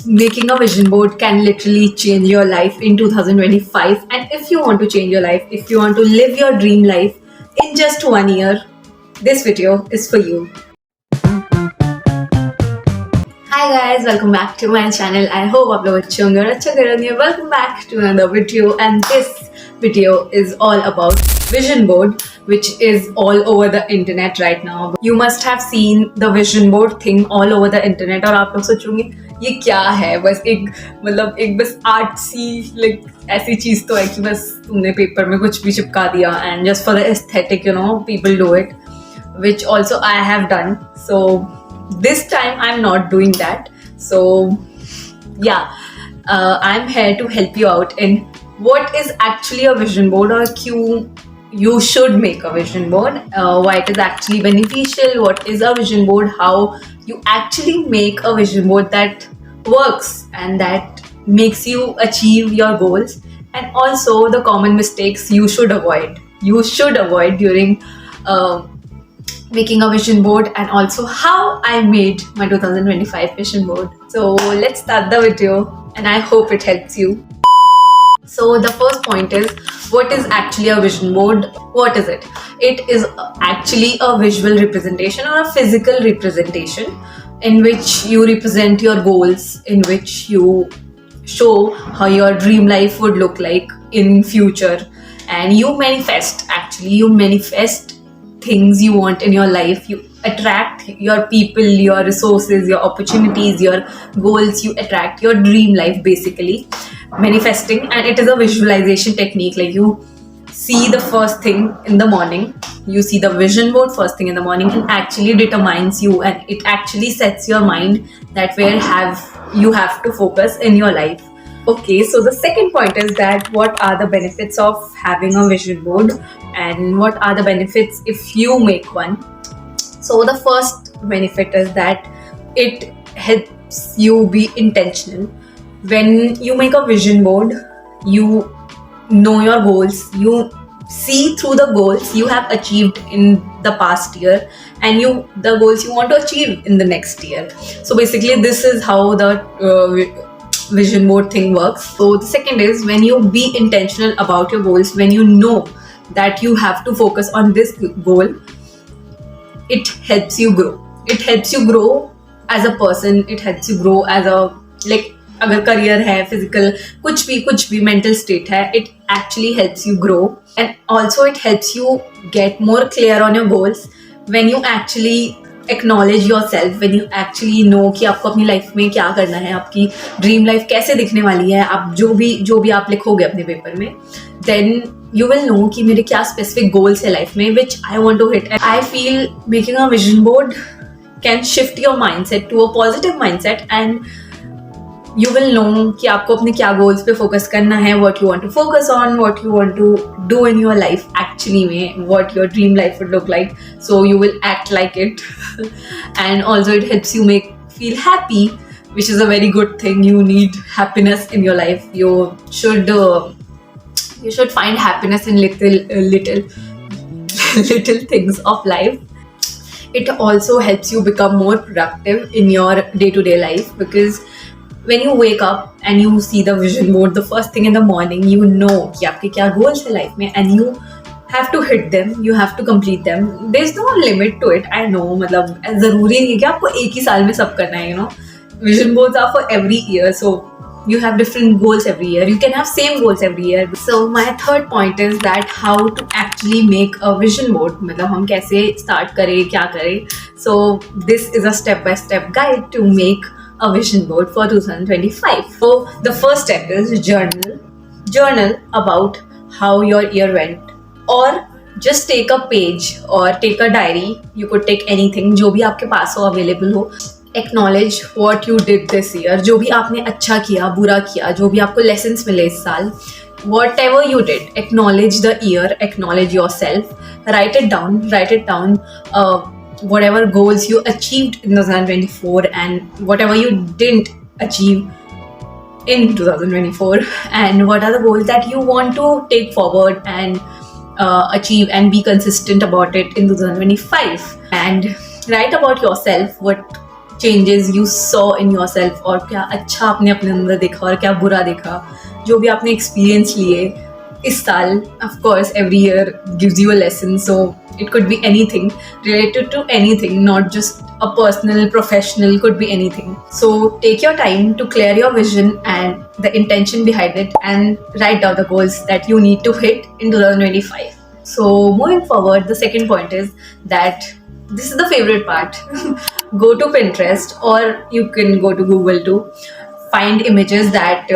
making a vision board can literally change your life in 2025. And if you want to change your life, if you want to live your dream life in just 1 year, this video is for you. Hi guys, welcome back to my channel. I hope आप लोग अच्छे होंगे और अच्छा कर रहे होंगे. Welcome back to another video, and this video is all about vision board, which is all over the internet right now. You must have seen the vision board thing all over the internet और आप लोग सोचोगे ये क्या है. बस एक बस आर्टसी ऐसी चीज तो है कि बस तुमने पेपर में कुछ भी चिपका दिया and just for the aesthetic, people do it, which also I have done. So this time I'm not doing that. So yeah, I'm here to help you out in what is actually a vision board, or you should make a vision board, why it is actually beneficial, what is a vision board, how you actually make a vision board that works and that makes you achieve your goals, and also the common mistakes you should avoid during making a vision board, and also how I made my 2025 vision board. So let's start the video and I hope it helps you. So the first point is, what is actually a vision board? What is it? It is actually a visual representation or a physical representation in which you represent your goals, in which you show how your dream life would look like in future, and you manifest things you want in your life. You attract your people, your resources, your opportunities, your goals. You attract your dream life, basically manifesting. And it is a visualization technique. Like, you see the first thing in the morning, you see the vision board first thing in the morning, and actually determines you, and it actually sets your mind that where you have to focus in your life. Okay, so the second point is that what are the benefits of having a vision board, and what are the benefits if you make one. So the first benefit is that it helps you be intentional. When you make a vision board, you know your goals, you see through the goals you have achieved in the past year, and the goals you want to achieve in the next year. So basically this is how the vision board thing works. So the second is, when you be intentional about your goals, when you know that you have to focus on this goal, it helps you grow. It helps you grow as a person. It helps you grow as a, अगर career है, physical, कुछ भी mental state है, it actually helps you grow. And also it helps you get more clear on your goals when you actually acknowledge yourself, when you actually know कि आपको अपनी life में क्या करना है, आपकी ड्रीम लाइफ कैसे दिखने वाली है. आप जो भी आप लिखोगे अपने पेपर में, then you will know कि मेरे क्या specific goals है लाइफ में, which I want to hit. And I feel making a vision board can shift your mindset to a positive mindset, and you will know कि आपको अपने क्या goals पे focus करना है, what you want to focus on, what you want to do in your life actually में, what your dream life would look like. So you will act like it. And also it helps you feel happy, which is a very good thing. You need happiness in your life. You should find happiness in little things of life. It also helps you become more productive in your day-to-day life, because when you wake up and you see the vision board the first thing in the morning, you know कि आपके क्या goals है life में, and you have to hit them, you have to complete them. There's no limit to it. I know, मतलब ज़रूरी नहीं है कि आपको एक ही साल में सब करना है. Vision boards are for every year, so you have different goals every year. You can have same goals every year. So my third point is that how to actually make a vision board. मतलब हम कैसे start करें, क्या करें. So this is a step-by-step guide to make a vision board for 2025. So the first step is journal about how your year went, or just take a page or take a diary. You could take anything जो भी आपके पास हो, available हो. Acknowledge what you did this year, जो भी आपने अच्छा किया, बुरा किया, जो भी आपको lessons मिले इस साल. Whatever you did, acknowledge the year, acknowledge yourself, write it down. Whatever goals you achieved in 2024 and whatever you didn't achieve in 2024, and what are the goals that you want to take forward and achieve and be consistent about it in 2025. And write about yourself, what changes you saw in yourself, और क्या अच्छा आपने अपने अंदर देखा और क्या बुरा देखा, जो भी आपने एक्सपीरियंस लिए इस साल. Of course every year gives you a lesson, so it could be anything related to anything, not just a personal, professional, could be anything. So take your time to clear your vision and the intention behind it, and write down the goals that you need to hit in 2025. So moving forward, the second point is that this is the favorite part. Go to Pinterest, or you can go to Google to find images that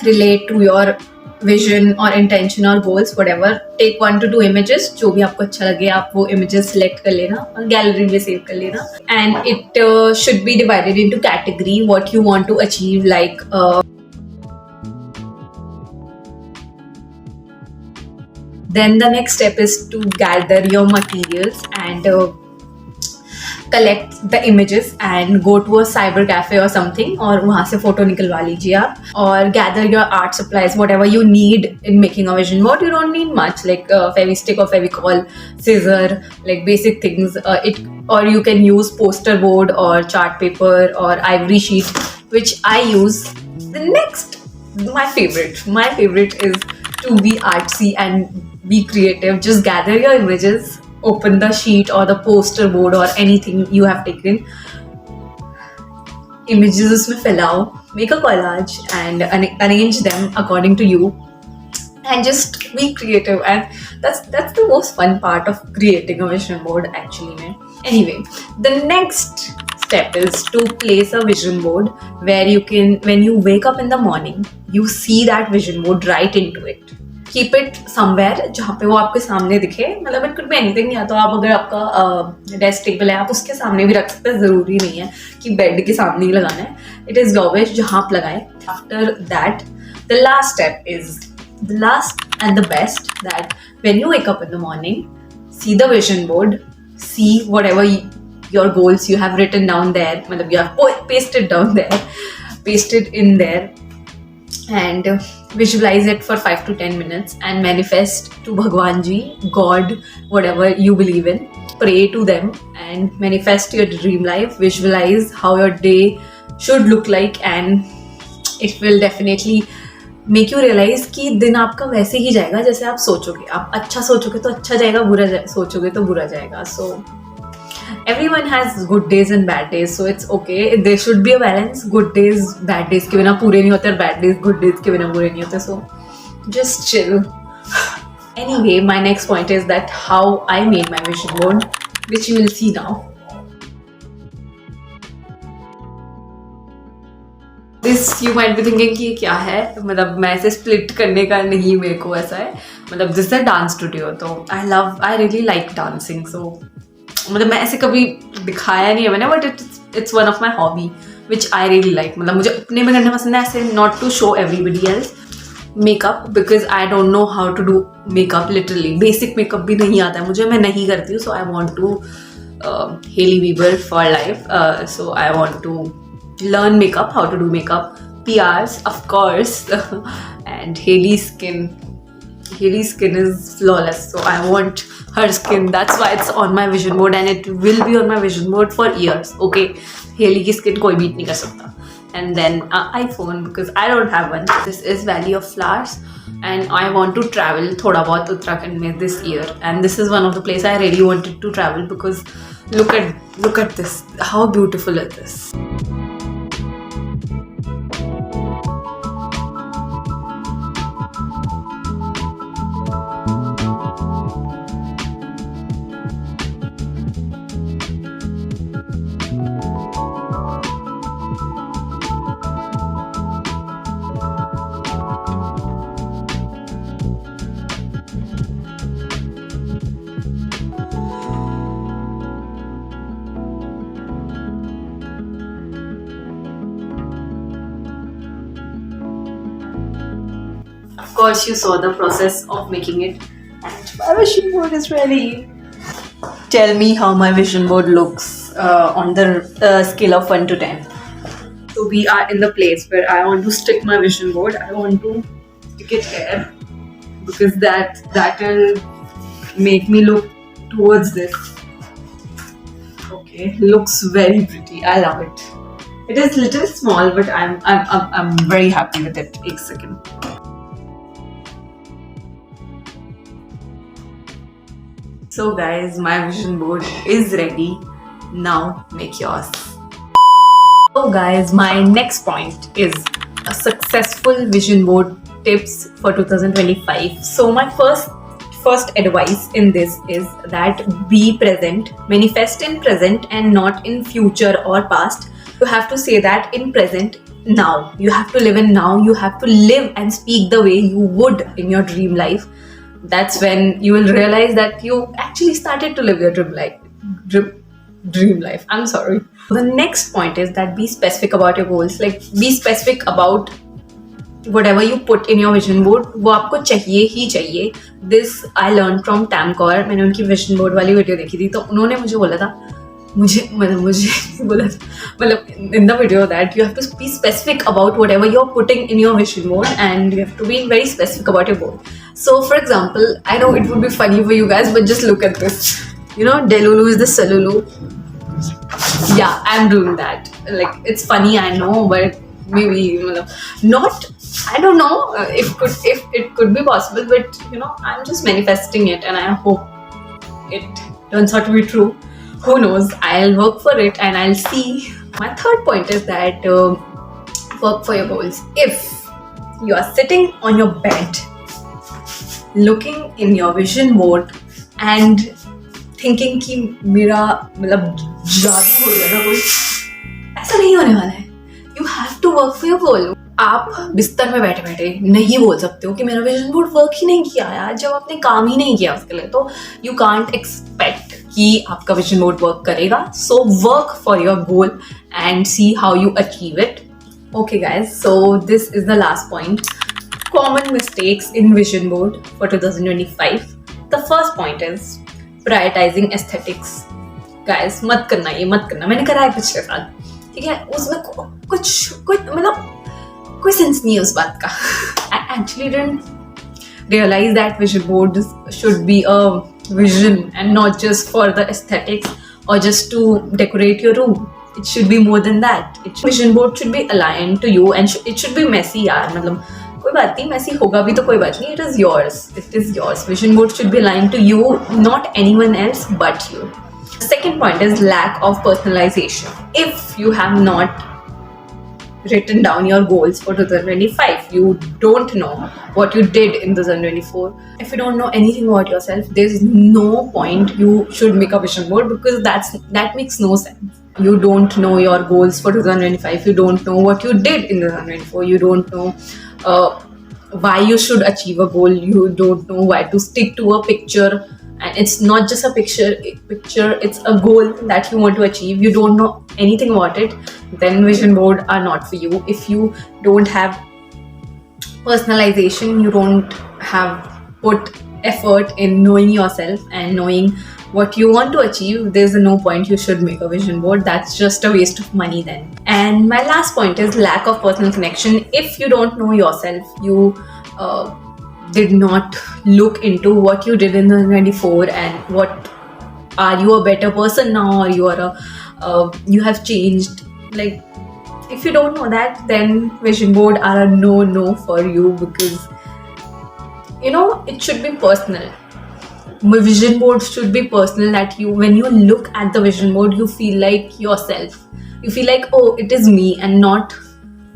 relate to your vision or intention or goals, whatever. Take 1 to 2 images, जो भी आपको अच्छा लगे आप वो images select कर लेना और गैलरी में सेव कर लेना. And it should be divided into category what you want to achieve, like then the next step is to gather your materials and collect the images and go to a cyber cafe or something, और वहाँ से photo निकलवा लीजिए आप. और gather your art supplies, whatever you need in making a vision board. You don't need much, like fevistick or fevicol, scissor, like basic things. Or you can use poster board or chart paper or ivory sheet, which I use. The next, my favorite is to be artsy and be creative. Just gather your images, open the sheet or the poster board or anything you have taken, images उसमें फैलाओ, make a collage and arrange them according to you, and just be creative. And that's the most fun part of creating a vision board actually, man. Anyway, the next step is to place a vision board where you can, when you wake up in the morning, you see that vision board right into it. Keep it somewhere जहाँ पे वो आपके सामने दिखे. मतलब it could be anything, या तो आप अगर आपका डेस्क टेबल है आप उसके सामने भी रख सकते हैं, ज़रूरी नहीं है कि बेड के सामने ही लगाना है. It is your wish जहाँ आप लगाएं. After that, the last step is the last and the best, that when you wake up in the morning, see the vision board, see whatever your goals you have written down there, मतलब you have pasted down there, pasted in there, and visualize it for 5 to 10 minutes and manifest to Bhagwan Ji, God, whatever you believe in. Pray to them and manifest your dream life. Visualize how your day should look like, and it will definitely make you realize कि दिन आपका वैसे ही जाएगा जैसे आप सोचोगे. आप अच्छा सोचोगे तो अच्छा जाएगा, बुरा सोचोगे तो बुरा जाएगा. So everyone has good days and bad days, so it's okay. There should be a balance. Good days bad days के बिना पूरे नहीं होते, और bad days good days के बिना पूरे नहीं होते. So just chill. Anyway, my next point is that how I made my vision board, which you will see now. This you might be thinking कि क्या है, मतलब मैं ऐसे split करने का नहीं, मेरे को ऐसा है, मतलब this is a dance studio, तो I really like dancing, so मतलब मैं ऐसे कभी दिखाया नहीं है मैंने, but it's one of my hobby which I really like. मतलब मुझे अपने में करना पसंद है, ऐसे not to show everybody else. Makeup, because I don't know how to do makeup, literally basic makeup भी नहीं आता है मुझे, मैं नहीं करती हूँ. So I want to Hailey Bieber for life. So I want to learn makeup, how to do makeup, PRs of course, and Hailey's skin is flawless, so I want her skin. That's why it's on my vision board, and it will be on my vision board for years. Okay, Hailey की skin कोई beat नहीं कर सकता. And then iPhone, because I don't have one. This is Valley of Flowers, and I want to travel थोड़ा बहुत उत्तराखंड में this year, and this is one of the places I really wanted to travel, because look at this, how beautiful it is. Of course, you saw the process of making it, and my vision board is ready. Tell me how my vision board looks on the scale of 1 to 10. So we are in the place where I want to stick my vision board. I want to stick it here, because that will make me look towards this. Okay, looks very pretty. I love it. It is little small, but I'm very happy with it. एक second. So guys, my vision board is ready. Now make yours. So guys, my next point is a successful vision board tips for 2025. So my first advice in this is that be present, manifest in present and not in future or past. You have to say that in present now. You have to live in now. You have to live and speak the way you would in your dream life. That's when you will realize that you actually started to live your dream life. Dream life. I'm sorry. The next point is that be specific about your goals. Like be specific about whatever you put in your vision board. वो आपको चाहिए ही चाहिए. This I learned from Tamcor. मैंने उनकी vision board वाली video देखी थी, तो उन्होंने मुझे बोला था, मुझे बोला था, मतलब in the video that you have to be specific about whatever you're putting in your vision board, and you have to be very specific about your goal. So for example, I know it would be funny for you guys, but just look at this. You know, Delulu is the Salulu. Yeah, I'm doing that. Like, it's funny, I know, but maybe not. I don't know if it could be possible, but you know, I'm just manifesting it, and I hope it turns out to be true. Who knows? I'll work for it, and I'll see. My third point is that work for your goals. If you are sitting on your bed, looking in your vision board, and thinking कि मेरा मतलब जादू हो गया ना कोई, ऐसा नहीं होने वाला है. You have to work for your goal. आप बिस्तर में बैठे बैठे नहीं बोल सकते हो कि मेरा विजन बोर्ड वर्क ही नहीं किया यार, जब आपने काम ही नहीं किया उसके लिए. तो यू कांट एक्सपेक्ट कि आपका विजन बोर्ड वर्क करेगा. So work for your goal and see how you achieve it. Okay guys, so this is the last point. Common mistakes in vision board for 2025. The first point is prioritizing aesthetics. Guys, मत करना, ये मत करना. मैंने करा है पिछले साल, ठीक है. उसमें कोई मतलब कोई सेंस नहीं है उस बात का. I actually didn't realize that vision board should be a vision and not just for the aesthetics or just to decorate your room. It should be more than that. Vision board should be aligned to you and it should be messy यार. मतलब कोई बात नहीं, messy होगा भी तो कोई बात नहीं. It is yours. It is yours. Vision board should be aligned to you, not anyone else but you. The second point is lack of personalization. If you have not written down your goals for 2025, you don't know what you did in 2024. If you don't know anything about yourself, there's no point you should make a vision board, because that makes no sense. You don't know your goals for 2025. You don't know what you did in 2024. You don't know why you should achieve a goal. You don't know why to stick to a picture. And it's not just a picture, it's a goal that you want to achieve. You don't know anything about it, then vision board are not for you. If you don't have personalization, you don't have put effort in knowing yourself and knowing what you want to achieve, there's no point you should make a vision board. That's just a waste of money then. And my last point is lack of personal connection. If you don't know yourself, you did not look into what you did in 2024 and what are you a better person now, or you are you have changed. Like, if you don't know that, then vision board are a no for you, because you know it should be personal. Vision board should be personal, that you, when you look at the vision board, you feel like yourself. You feel like, oh, it is me and not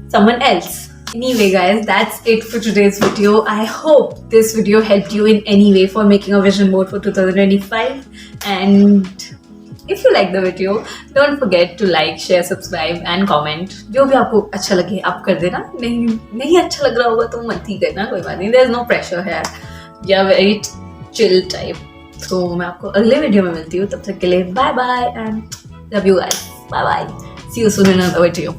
someone else. Anyway guys, that's it for today's video. I hope this video helped you in any way for making a vision board for 2025. And if you like the video, don't forget to like, share, subscribe and comment. जो भी आपको अच्छा लगे आप कर देना. नहीं अच्छा लग रहा होगा तो मत ही करना, कोई बात नहीं. There's no pressure here. Yeah, very chill type. So मैं आपको अगले वीडियो में मिलती हूँ. तब तक के लिए bye bye and love you guys. Bye bye. See you soon in another video.